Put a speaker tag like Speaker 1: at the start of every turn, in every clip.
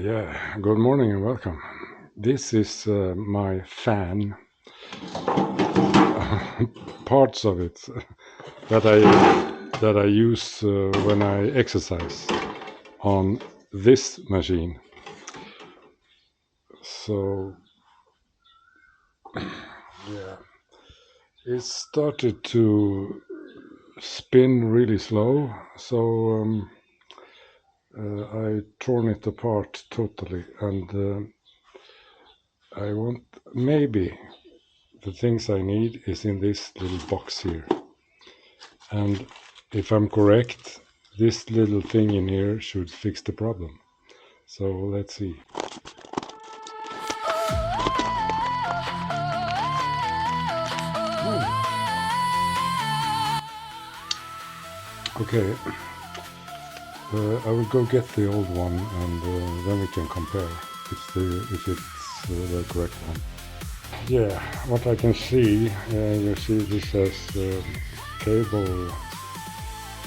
Speaker 1: Yeah, good morning and welcome. This is my fan, parts of it that I use when I exercise on this machine. So yeah, it started to spin really slow. So I torn it apart totally, and I want maybe the things I need is in this little box here. And if I'm correct, this little thing in here should fix the problem. So let's see. Okay, I will go get the old one and then we can compare if it's the correct one. Yeah, what I can see, you see this has cable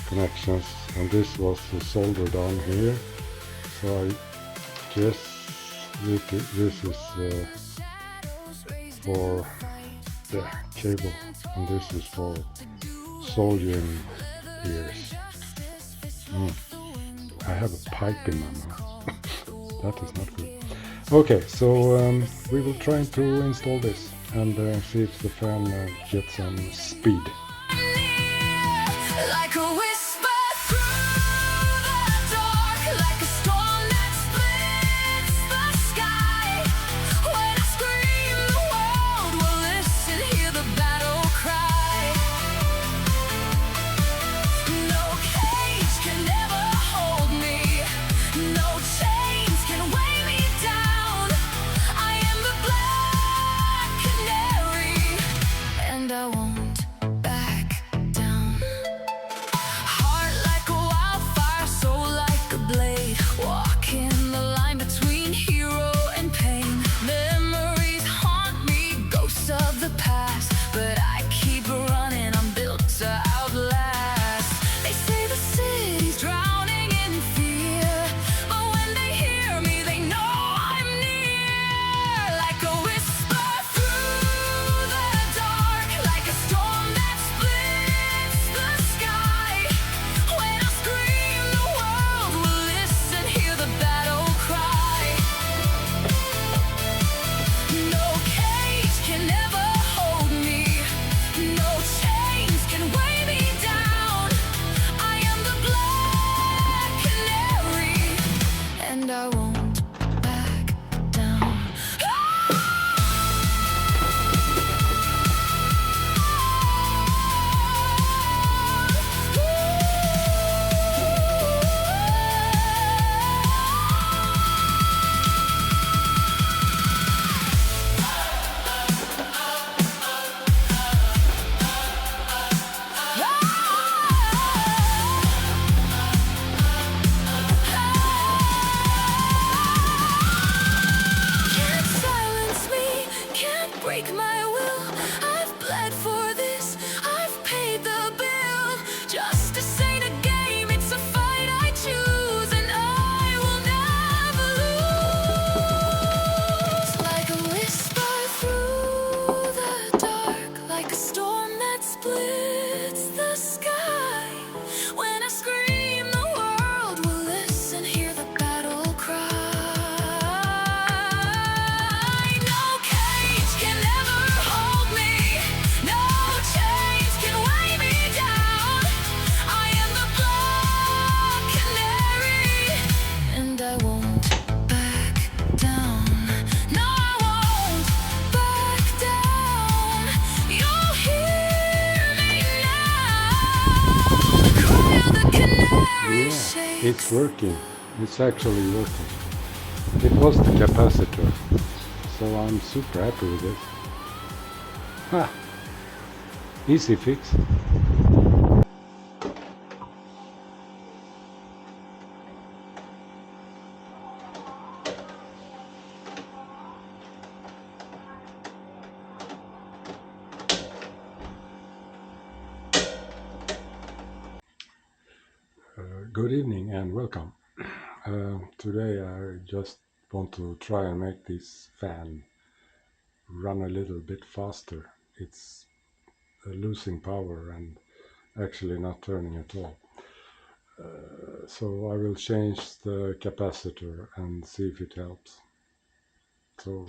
Speaker 1: connections, and this was soldered on here. So I guess this is for the cable, and this is for soldering ears. I have a pipe in my mouth. That is not good. Okay, so we will try to install this and see if the fan gets some speed. Like a whisper through the dark, like a storm that splits the sky. When I scream, the world will listen, hear the battle cry. No cage can ever hold me, no chains can weigh me down. I am the black canary, and I won't it's working. It's actually working. It was the capacitor, so I'm super happy with it. Ha! Easy fix. Good evening and welcome. Today I just want to try and make this fan run a little bit faster. It's losing power and actually not turning at all. So I will change the capacitor and see if it helps. So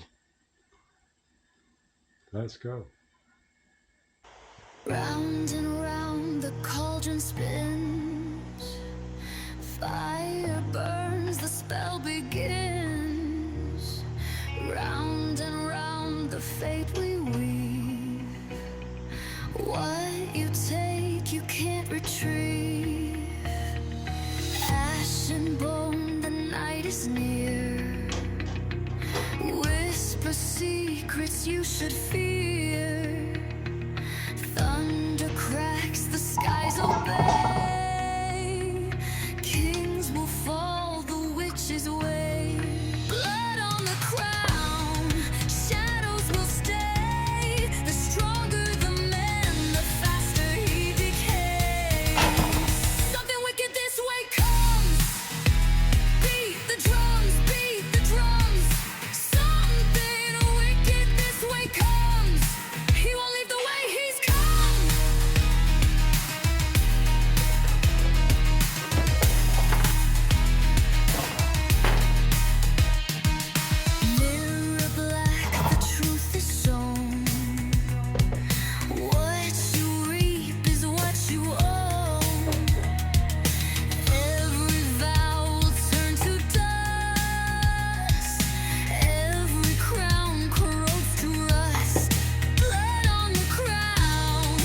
Speaker 1: let's go.
Speaker 2: Round and round the cauldron spins, fire burns, the spell begins. Round and round the fate we weave. What you take, you can't retrieve. Ash and bone, the night is near. Whisper secrets you should fear. Thunder cracks, the skies obey. Kings will fall the witch's way. Blood on the crown, shadows will stay. The stronger the man, the faster he decays. Something wicked this way comes. Beat the drums, beat the drums. Something wicked this way comes. He won't leave the way he's come. Mirror black, the truth is shown. What you reap is what you own. Every vow will turn to dust. Every crown corrodes to rust. Blood on the crown,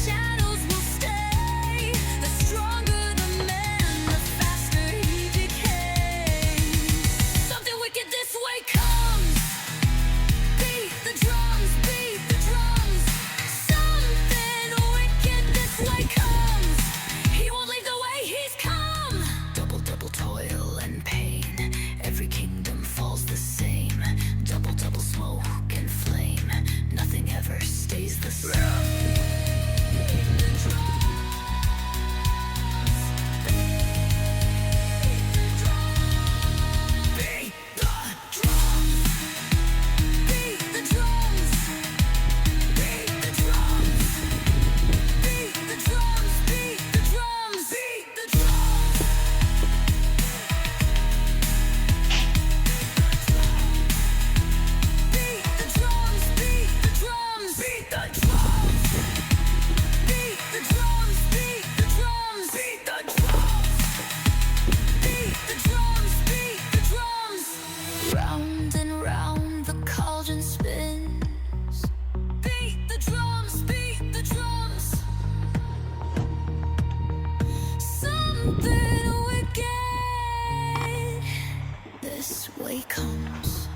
Speaker 2: shadows will stay. The stronger the man, the faster he decays. Something wicked this way comes. Beat the drums, beat the drums. Something wicked this way comes. He won't leave the way he's come. Double, double toil and pain. Every kingdom falls the same. Double, double smoke and flame. Nothing ever stays the same. Beat the drums. Beat the drums. Beat the drums. Beat the drums. Beat the drums. Beat the drums. Beat the drums. Beat the drums. Beat the drums. Beat the drums. Beat the drums. Beat the drums. Beat the drums. Beat the drums. Round and round the cauldron spins. Beat the drums. Beat the drums. Something wicked this way comes.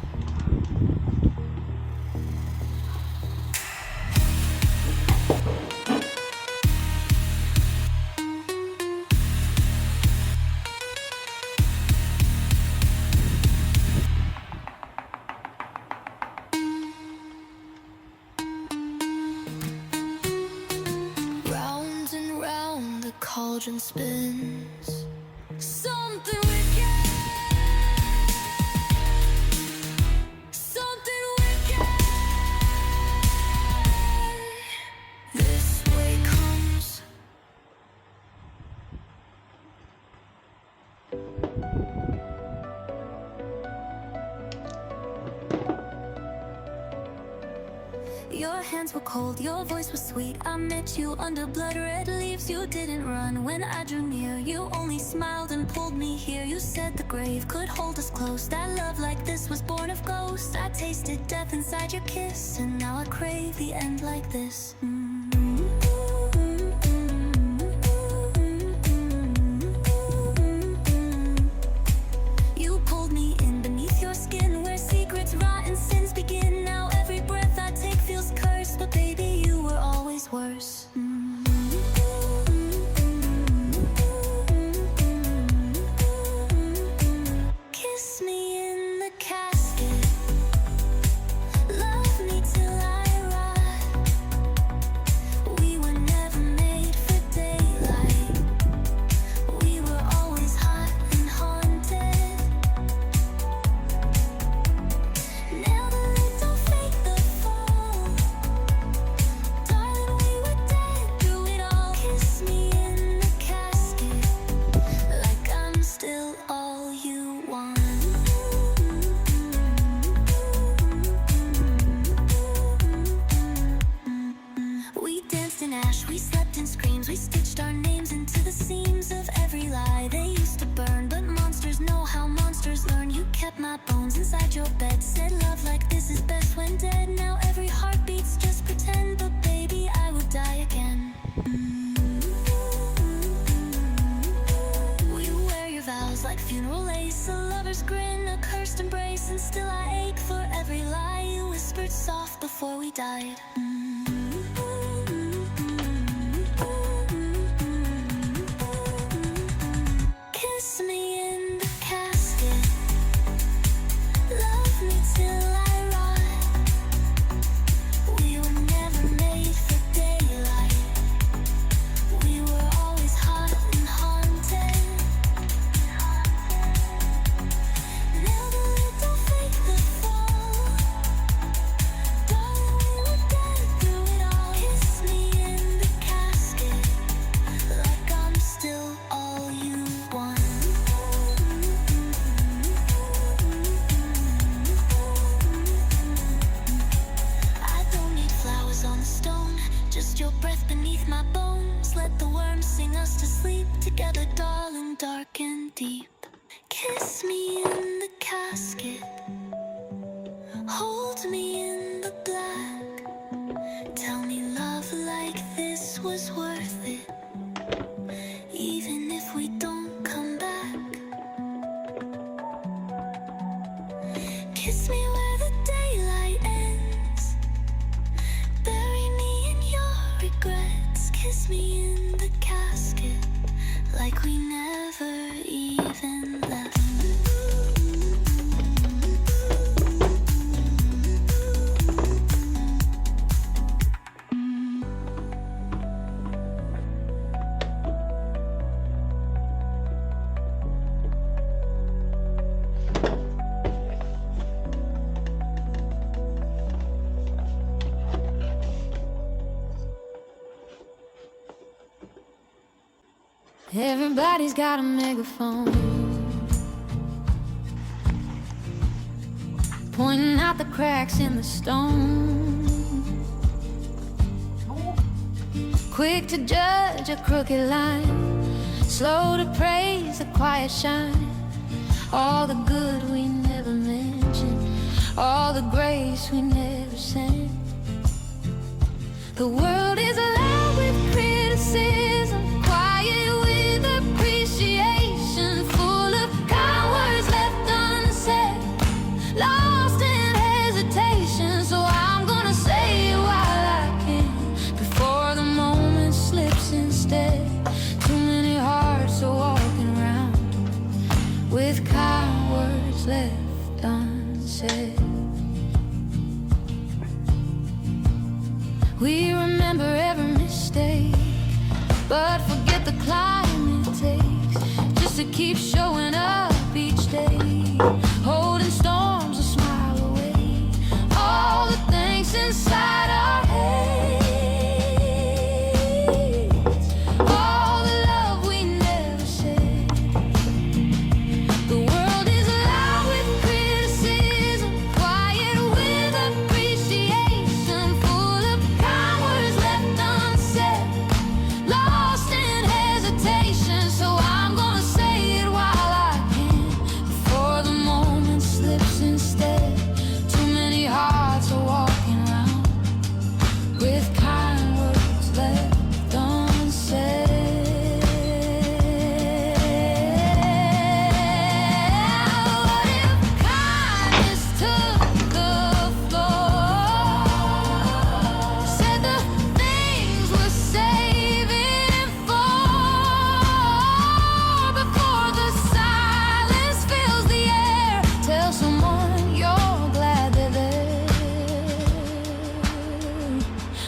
Speaker 2: Round and round the cauldron spins. Something wicked. Something wicked. This way comes. Your hands were cold, your voice was sweet. I met you under blood red leaves. You didn't run when I drew near. You only smiled and pulled me here. You said the grave could hold us close. That love like this was born of ghosts. I tasted death inside your kiss, and now I crave the end like this. You pulled me in beneath your skin, where secrets rot and sins begin. Now every breath I take feels cursed, but baby, you were always worse. Kiss me in the casket. Love me till I rot. We were never made for daylight. We were always hot and haunted. revenge. We slept in screams, we stitched our names into the seams of every lie they used to burn. But monsters know how monsters learn. You kept my bones inside your bed, said love like this is best when dead. Now every heartbeat's just pretend, but baby, I will die again. We wear your vows like funeral lace, a lover's grin, a cursed embrace, and still I ache for every lie you whispered soft before we died. Kiss me in the casket, love me till I rot. We were never made for daylight, we were always hot and haunted. Never lived or fake the fall, darling, we were dead through it all. Kiss me in the casket, like I'm still all you want. I don't need flowers on the stone, just your breath beneath my bones. Let the worms sing us to sleep together, darling, dark and deep. Kiss me in the casket, hold me in the black. Tell me love like this was worth it, even if we don't come back. Kiss me where the daylight ends, bury me in your regrets. Kiss me in the casket, like we never even left. Everybody's got a megaphone, pointing out the cracks in the stone. Quick to judge a crooked line, slow to praise the quiet shine. All the good we never mentioned, all the grace we never sent. The world is alive with criticism, quiet with appreciation, full of kind words left unsaid, lost in hesitation. So I'm gonna say it while I can, before the moment slips instead. Too many hearts are walking around with kind words left unsaid. We remember every mistake, but forget the climb it takes just to keep showing up each day, holding storms a smile away. All the things inside our heads, all the love we never said. The world is loud with criticism, quiet with appreciation, full of kind words left unsaid, lost in hesitation. So I'm gonna say it while I can, before the moment slips instead. Too many hearts are walking around with kind words left unsaid. What if kindness took the floor, said the things we're saving for, before the silence fills the air? Tell someone you're glad they're there.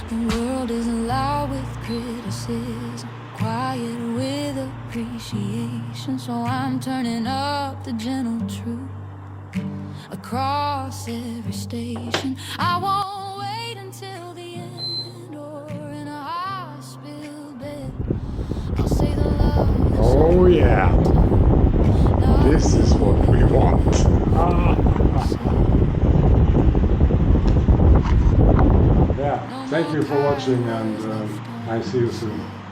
Speaker 2: The world isn't loud with criticism, quiet with appreciation. So I'm turning up the gentle truth across every station. I won't wait until the end or in a hospital bed. I'll say the love that's
Speaker 1: Oh yeah,
Speaker 2: love
Speaker 1: this is what we want. Yeah, thank you for watching. watching, and I see you soon.